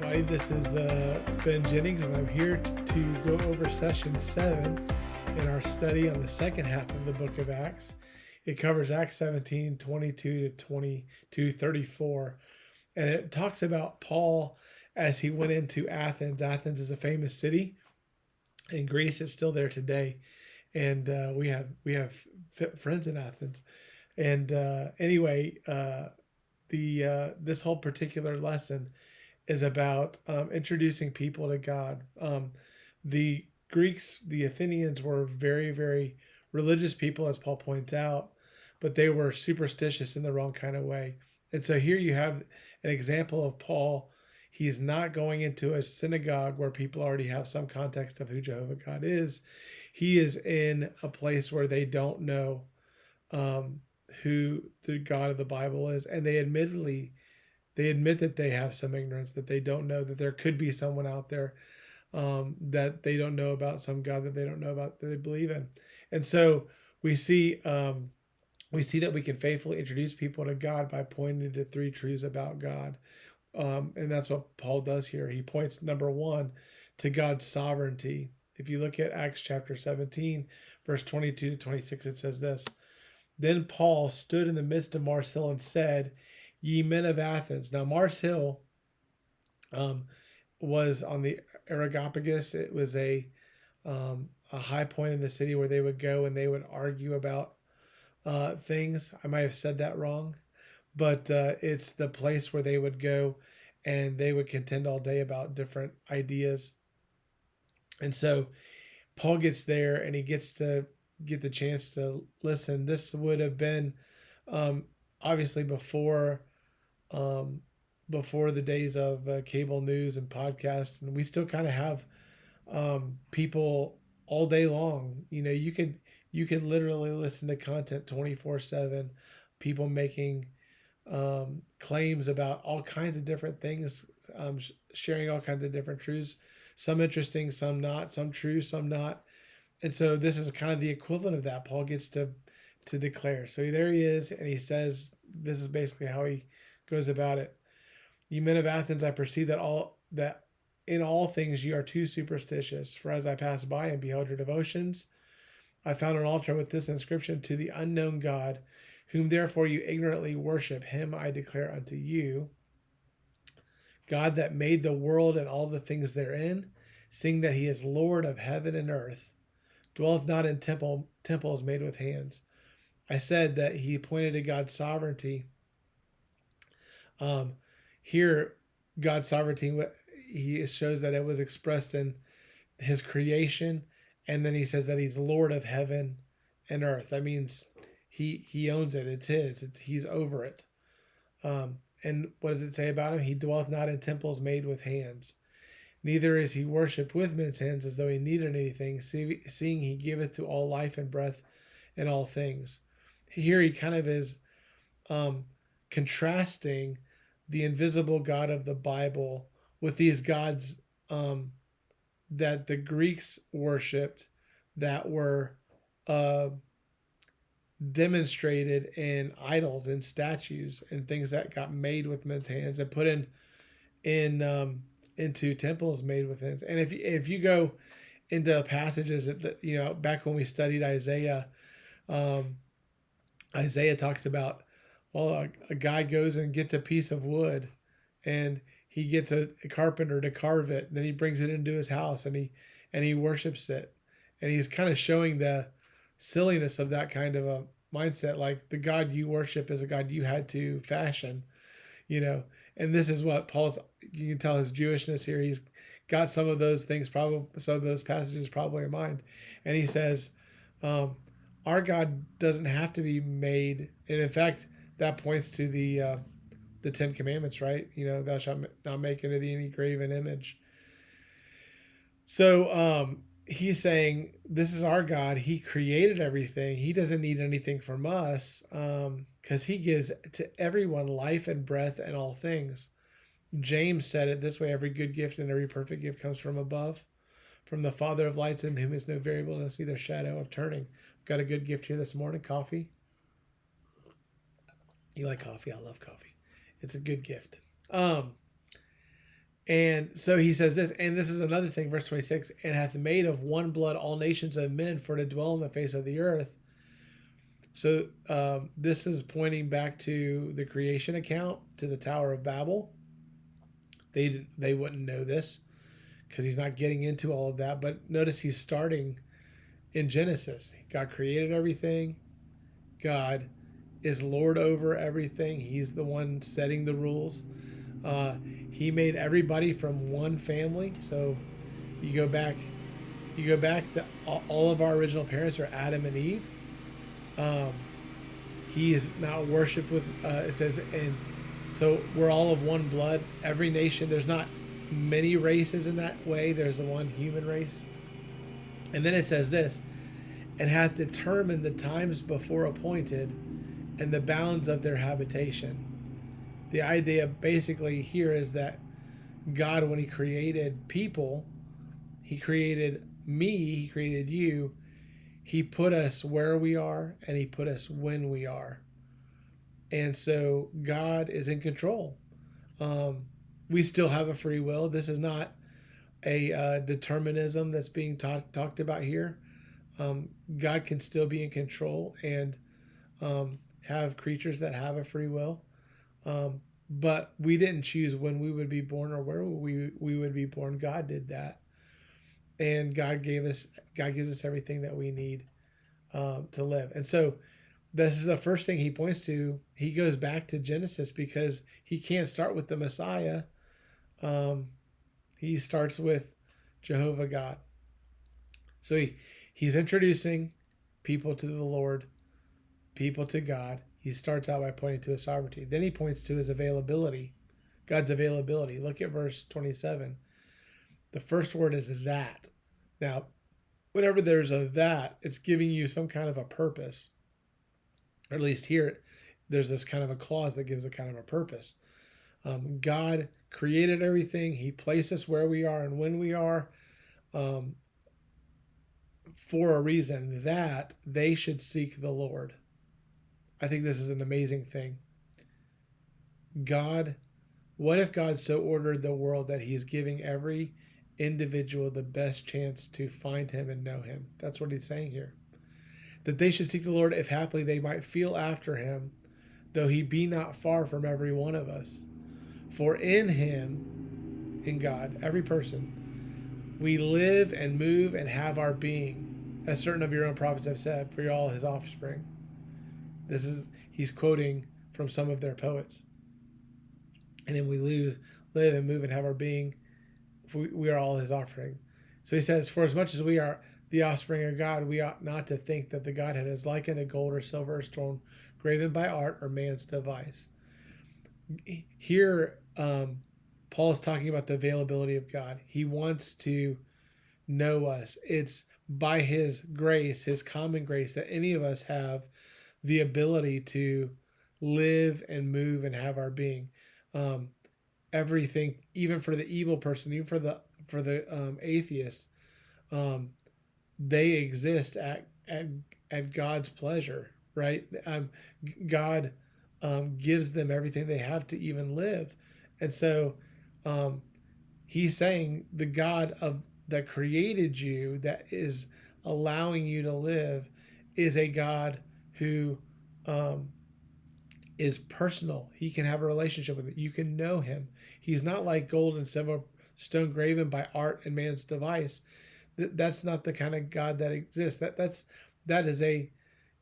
everybody. This is Ben Jennings, and I'm here to go over session 7 in our study on the second half of the book of Acts. It covers Acts 17, 22 to 22, 34. And it talks about Paul as he went into Athens. Athens is a famous city in Greece. It's still there today. And we have friends in Athens. And this whole particular lesson is about introducing people to God. The Greeks, the Athenians, were very, very religious people, as Paul points out, but they were superstitious in the wrong kind of way. And so here you have an example of Paul. He's not going into a synagogue where people already have some context of who Jehovah God is. He is in a place where they don't know who the God of the Bible is, and they admit that they have some ignorance, that they don't know that there could be someone out there that they don't know about, some God that they don't know about, that they believe in. And so we see that we can faithfully introduce people to God by pointing to three truths about God. And that's what Paul does here. He points, number one, to God's sovereignty. If you look at Acts chapter 17, verse 22 to 26, it says this: "Then Paul stood in the midst of Mars Hill and said, Ye men of Athens." Now, Mars Hill was on the Areopagus. It was a high point in the city where they would go and they would argue about things. I might have said that wrong, but it's the place where they would go and they would contend all day about different ideas. And so Paul gets there and he gets to get the chance to listen. This would have been obviously before the days of cable news and podcasts, and we still kind of have people all day long. You know, you could literally listen to content 24/7. People making claims about all kinds of different things, sharing all kinds of different truths. Some interesting, some not. Some true, some not. And so this is kind of the equivalent of that. Paul gets to declare. So there he is, and he says, this is basically how he goes about it. "Ye men of Athens, I perceive that in all things ye are too superstitious. For as I passed by and beheld your devotions, I found an altar with this inscription: To the unknown God, whom therefore you ignorantly worship, him I declare unto you, God that made the world and all the things therein, seeing that he is Lord of heaven and earth, dwelleth not in temples made with hands." I said that he pointed to God's sovereignty. Here, God's sovereignty, he shows that it was expressed in his creation, and then he says that he's Lord of heaven and earth. That means he owns it. It's his. He's over it. And what does it say about him? He dwelleth not in temples made with hands. Neither is he worshipped with men's hands as though he needed anything, seeing he giveth to all life and breath and all things. Here he kind of is contrasting the invisible God of the Bible with these gods that the Greeks worshipped, that were demonstrated in idols and statues and things that got made with men's hands and put into temples made with hands. And if you go into passages that, back when we studied Isaiah, Isaiah talks about, well, a guy goes and gets a piece of wood and he gets a carpenter to carve it. And then he brings it into his house and he worships it. And he's kind of showing the silliness of that kind of a mindset. Like, the God you worship is a God you had to fashion, and this is what you can tell his Jewishness here. He's got some of those things, some of those passages probably in mind. And he says, our God doesn't have to be made. And in fact, that points to the Ten Commandments, right? Thou shalt not make unto thee any graven image. So he's saying, this is our God. He created everything. He doesn't need anything from us because he gives to everyone life and breath and all things. James said it this way: every good gift and every perfect gift comes from above, from the Father of lights, in whom is no variableness, neither shadow of turning. Got a good gift here this morning, coffee. You like coffee? I love coffee. It's a good gift. And so he says this, and this is another thing, verse 26, and hath made of one blood all nations of men for to dwell on the face of the earth. So this is pointing back to the creation account, to the Tower of Babel. They wouldn't know this because he's not getting into all of that. But notice he's starting in Genesis. God created everything. God is Lord over everything. He's the one setting the rules. He made everybody from one family. So you go back. All of our original parents are Adam and Eve. He is not worshipped with. It says, and so we're all of one blood. Every nation. There's not many races in that way. There's the one human race. And then it says this, and hath determined the times before appointed, and the bounds of their habitation. The idea basically here is that God, when he created people, he created me, he created you, he put us where we are, and he put us when we are. And so God is in control. We still have a free will. This is not a determinism that's being talked about here. God can still be in control and have creatures that have a free will. But we didn't choose when we would be born or where we would be born. God did that. And God gives us everything that we need to live. And so this is the first thing he points to. He goes back to Genesis because he can't start with the Messiah. He starts with Jehovah God. So he's introducing people to the Lord, people to God. He starts out by pointing to his sovereignty. Then he points to his availability, God's availability. Look at verse 27. The first word is that. Now, whenever there's a that, it's giving you some kind of a purpose. Or at least here, there's this kind of a clause that gives a kind of a purpose. God created everything. He placed us where we are and when we are for a reason, that they should seek the Lord. I think this is an amazing thing. What if God so ordered the world that he's giving every individual the best chance to find him and know him? That's what he's saying here. That they should seek the Lord if haply they might feel after him, though he be not far from every one of us. For in him, in God, every person, we live and move and have our being, as certain of your own prophets have said, for you're all his offspring. He's quoting from some of their poets. And then we live and move and have our being. We are all his offspring. So he says, for as much as we are the offspring of God, we ought not to think that the Godhead is like unto gold or silver or stone, graven by art or man's device. Here, Paul is talking about the availability of God. He wants to know us. It's by his grace, his common grace, that any of us have the ability to live and move and have our being. Everything, even for the evil person, even for the atheist, they exist at God's pleasure, right? God gives them everything they have to even live, and so he's saying the God that created you, that is allowing you to live, is a God who is personal. He can have a relationship with it. You can know him. He's not like gold and silver, stone graven by art and man's device. That's not the kind of God that exists.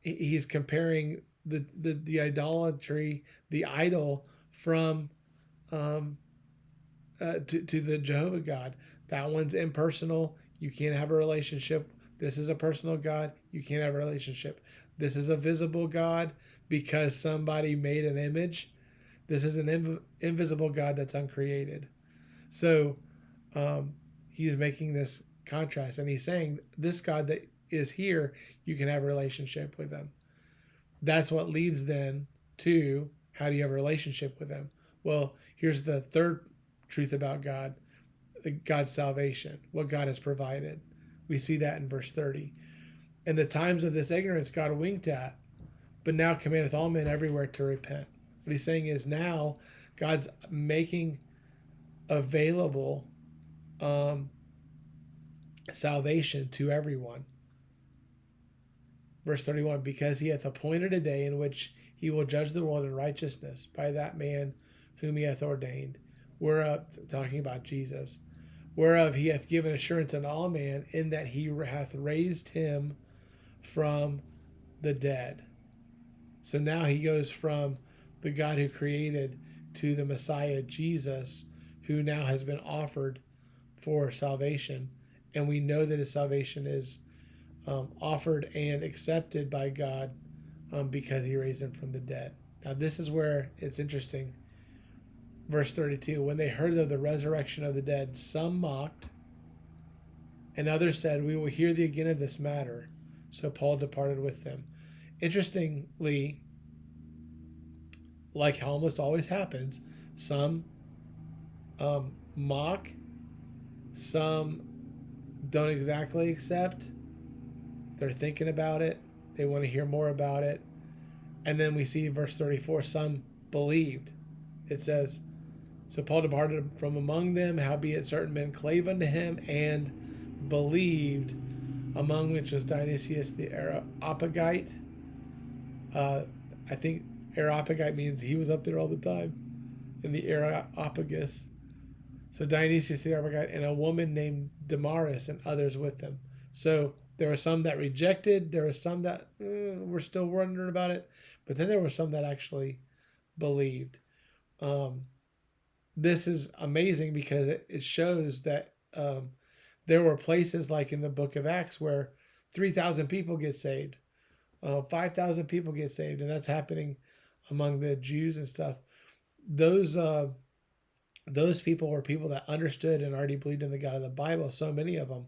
He's comparing the idolatry, the idol from to the Jehovah God. That one's impersonal. You can't have a relationship. This is a personal God. You can't have a relationship. This is a visible God because somebody made an image. This is an invisible God that's uncreated. So he's making this contrast, and he's saying this God that is here, you can have a relationship with him. That's what leads then to, how do you have a relationship with him? Well, here's the third truth about God, God's salvation, what God has provided. We see that in verse 30. In the times of this ignorance God winked at, but now commandeth all men everywhere to repent. What he's saying is now God's making available um, salvation to everyone. Verse 31, because he hath appointed a day in which he will judge the world in righteousness by that man whom he hath ordained, whereof, talking about Jesus, whereof he hath given assurance unto all men, in that he hath raised him from the dead. So now he goes from the God who created to the Messiah, Jesus, who now has been offered for salvation. And we know that his salvation is offered and accepted by God because he raised him from the dead. Now, this is where it's interesting. Verse 32, when they heard of the resurrection of the dead, some mocked, and others said, we will hear thee again of this matter. So Paul departed with them. Interestingly, like how almost always happens, some mock, some don't exactly accept. They're thinking about it. They want to hear more about it. And then we see verse 34, some believed. It says, so Paul departed from among them, howbeit certain men clave unto him and believed, among which was Dionysius the Areopagite. I think Areopagite means he was up there all the time in the Areopagus. So Dionysius the Areopagite and a woman named Damaris and others with them. So there were some that rejected. There were some that were still wondering about it. But then there were some that actually believed. This is amazing because it shows that there were places like in the book of Acts where 3,000 people get saved. 5,000 people get saved. And that's happening among the Jews and stuff. Those people were people that understood and already believed in the God of the Bible. So many of them.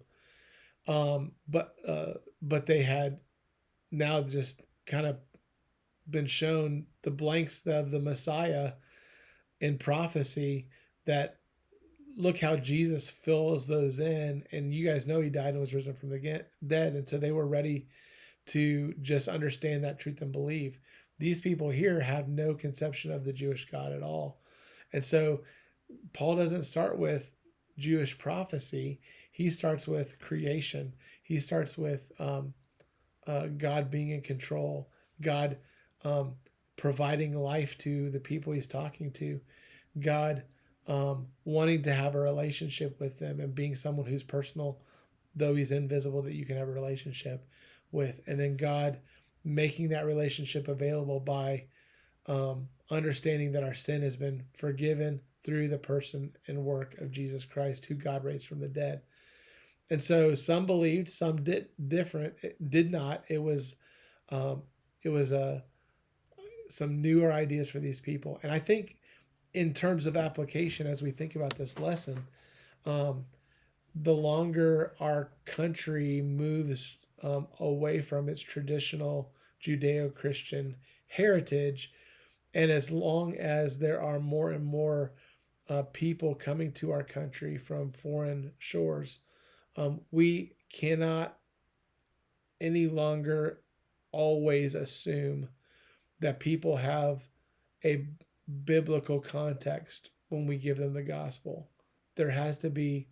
But they had now just kind of been shown the blanks of the Messiah in prophecy, that look how Jesus fills those in. And you guys know he died and was risen from the dead. And so they were ready to just understand that truth and believe. These people here have no conception of the Jewish God at all. And so Paul doesn't start with Jewish prophecy. He starts with creation. He starts with God being in control, God providing life to the people he's talking to, God wanting to have a relationship with them and being someone who's personal, though he's invisible, that you can have a relationship with. And then God making that relationship available by understanding that our sin has been forgiven through the person and work of Jesus Christ, who God raised from the dead. And so some believed, some did not. It was some newer ideas for these people. And I think in terms of application, as we think about this lesson, the longer our country moves away from its traditional Judeo-Christian heritage, and as long as there are more and more people coming to our country from foreign shores, we cannot any longer always assume that people have a biblical context when we give them the gospel. There has to be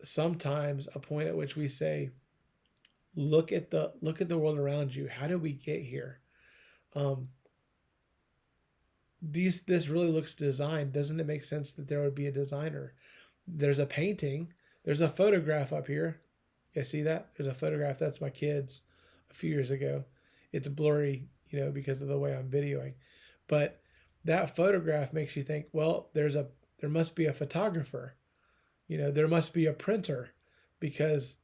sometimes a point at which we say, look at the world around you. How did we get here? This really looks designed. Doesn't it make sense that there would be a designer? There's a painting. There's a photograph up here. You see that? There's a photograph. That's my kids a few years ago. It's blurry, because of the way I'm videoing. But that photograph makes you think, well, there must be a photographer. There must be a printer, because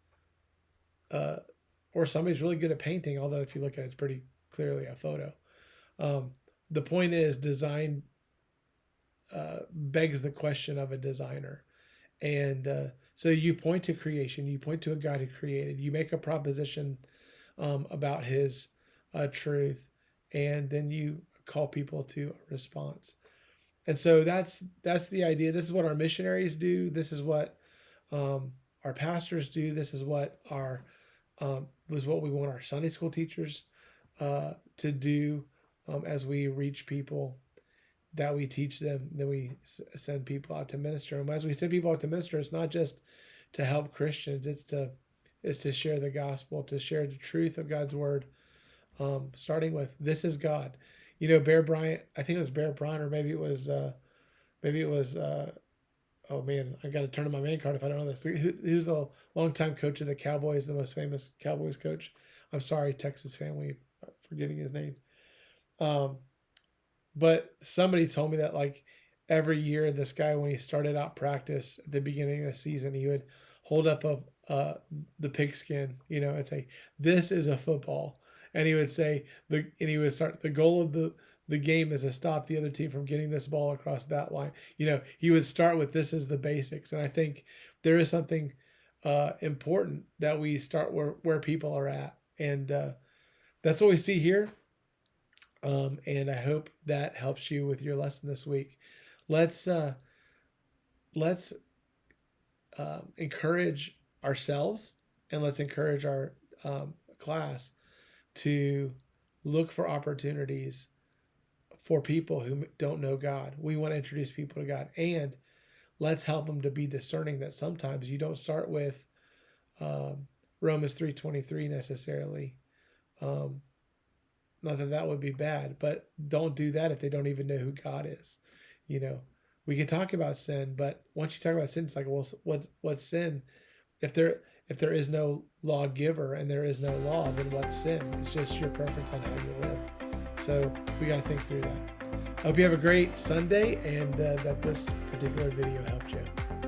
or somebody's really good at painting, although if you look at it, it's pretty clearly a photo. The point is, design begs the question of a designer. And so you point to creation, you point to a God who created, you make a proposition about his truth, and then you call people to a response. And so that's the idea. This is what our missionaries do. This is what our pastors do. This is what was what we want our Sunday school teachers to do as we reach people. that we teach them. Then we send people out to minister. And as we send people out to minister, it's not just to help Christians. It's to share the gospel, to share the truth of God's word. Starting with, this is God. You know, Bear Bryant, I think it was Bear Bryant, or maybe it was oh man, I got to turn to my main card if I don't know this. Who's the longtime coach of the Cowboys, the most famous Cowboys coach? I'm sorry, Texas family, forgetting his name. But somebody told me that like every year, this guy, when he started out practice at the beginning of the season, he would hold up the pigskin, you know, and say, "This is a football," and he would say he would start, the goal of the game is to stop the other team from getting this ball across that line. You know, he would start with, this is the basics. And I think there is something important that we start where people are at. And that's what we see here. And I hope that helps you with your lesson this week. Let's encourage ourselves, and let's encourage our class to look for opportunities for people who don't know God. We want to introduce people to God, and let's help them to be discerning that sometimes you don't start with Romans 3:23 necessarily. Not that that would be bad, but don't do that if they don't even know who God is. You know, we can talk about sin, but once you talk about sin, it's like, well, what's sin? If there is no lawgiver and there is no law, then what's sin? It's just your preference on how you live. So we got to think through that. I hope you have a great Sunday, and that this particular video helped you.